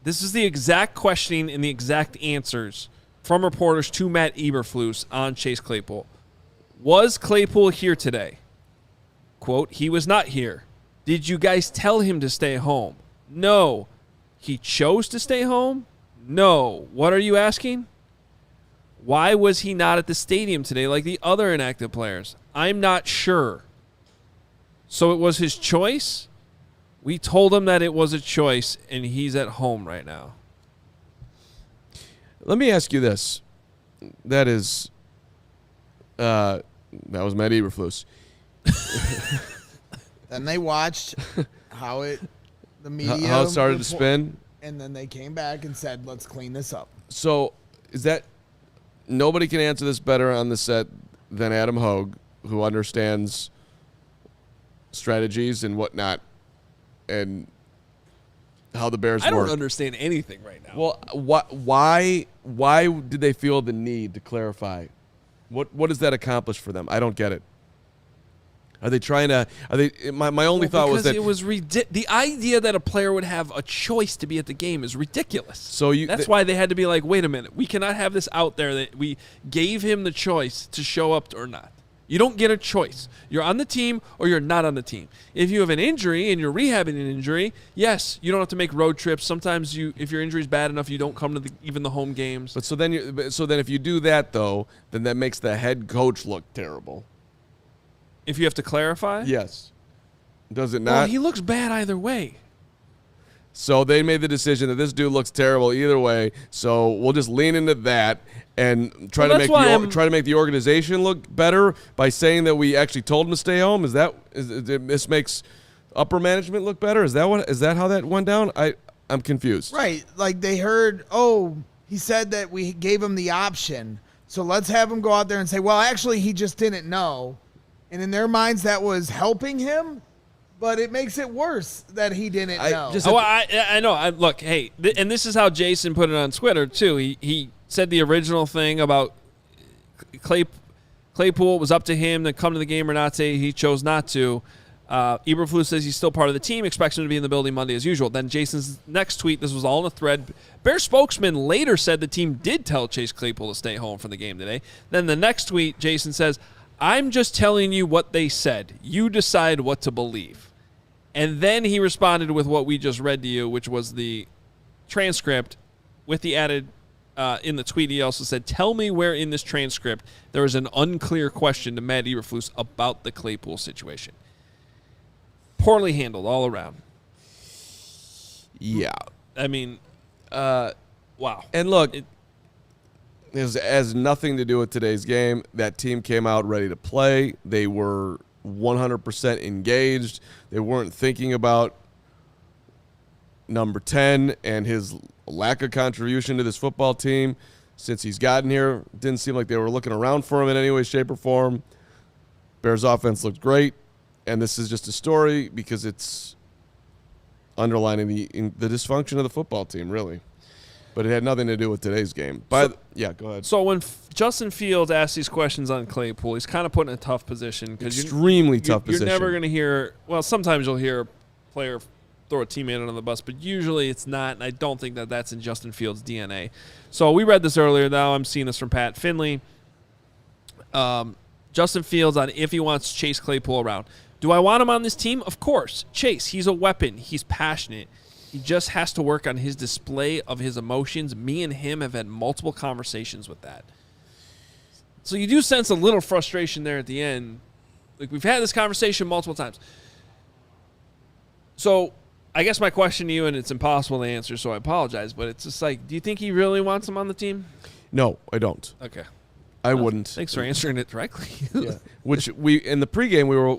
This is the exact questioning and the exact answers from reporters to Matt Eberflus on Chase Claypool. Was Claypool here today? Quote, he was not here. Did you guys tell him to stay home? No. He chose to stay home? No. What are you asking? Why was he not at the stadium today like the other inactive players? I'm not sure. So it was his choice? We told him that it was a choice, and he's at home right now. Let me ask you this. That was Matt Eberflus. Then they watched how the media how it started to spin, and then they came back and said, "Let's clean this up." So is that nobody can answer this better on the set than Adam Hogue, who understands strategies and whatnot, and how the Bears work. I don't understand anything right now. Well, why did they feel the need to clarify? What does that accomplish for them? I don't get it. Are they trying to? Are they? My only thought was that it was the idea that a player would have a choice to be at the game is ridiculous. So that's why they had to be like, wait a minute, we cannot have this out there that we gave him the choice to show up or not. You don't get a choice. You're on the team or you're not on the team. If you have an injury and you're rehabbing an injury, yes, you don't have to make road trips. Sometimes if your injury is bad enough, you don't come to even the home games. But so then if you do that though, then that makes the head coach look terrible. If you have to clarify? Yes. Does it not? Well, he looks bad either way. So they made the decision that this dude looks terrible either way. So we'll just lean into that and try to make the organization look better by saying that we actually told him to stay home. This makes upper management look better? Is that how that went down? I'm confused. Right. Like they heard, he said that we gave him the option. So let's have him go out there and say, well, actually he just didn't know. And in their minds, that was helping him, but it makes it worse that he didn't know. I know. Look, hey, and this is how Jason put it on Twitter, too. He said the original thing about Claypool was up to him to come to the game or not. Say he chose not to. Eberflus says he's still part of the team, expects him to be in the building Monday as usual. Then Jason's next tweet, this was all in a thread. Bears spokesman later said the team did tell Chase Claypool to stay home for the game today. Then the next tweet, Jason says, I'm just telling you what they said. You decide what to believe. And then he responded with what we just read to you, which was the transcript with the added in the tweet. He also said, tell me where in this transcript there is an unclear question to Matt Eberflus about the Claypool situation. Poorly handled all around. Yeah. I mean, wow. And look, it has nothing to do with today's game. That team came out ready to play. They were 100% engaged. They weren't thinking about number 10 and his lack of contribution to this football team since he's gotten here. It didn't seem like they were looking around for him in any way, shape, or form. Bears offense looked great, and this is just a story because it's underlining the dysfunction of the football team, really. But it had nothing to do with today's game. Go ahead. So when Justin Fields asks these questions on Claypool, he's kind of put in a tough position. Extremely tough position. You're never going to hear – well, sometimes you'll hear a player throw a teammate under the bus, but usually it's not, and I don't think that that's in Justin Fields' DNA. So we read this earlier. Now I'm seeing this from Pat Finley. Justin Fields on if he wants Chase Claypool around. Do I want him on this team? Of course. Chase, he's a weapon. He's passionate. He just has to work on his display of his emotions. Me and him have had multiple conversations with that. So you do sense a little frustration there at the end. Like, we've had this conversation multiple times. So I guess my question to you, and it's impossible to answer, so I apologize, but it's just like, do you think he really wants him on the team? No, I don't. Okay. I wouldn't. Thanks for answering it directly. Yeah. Which in the pregame, we were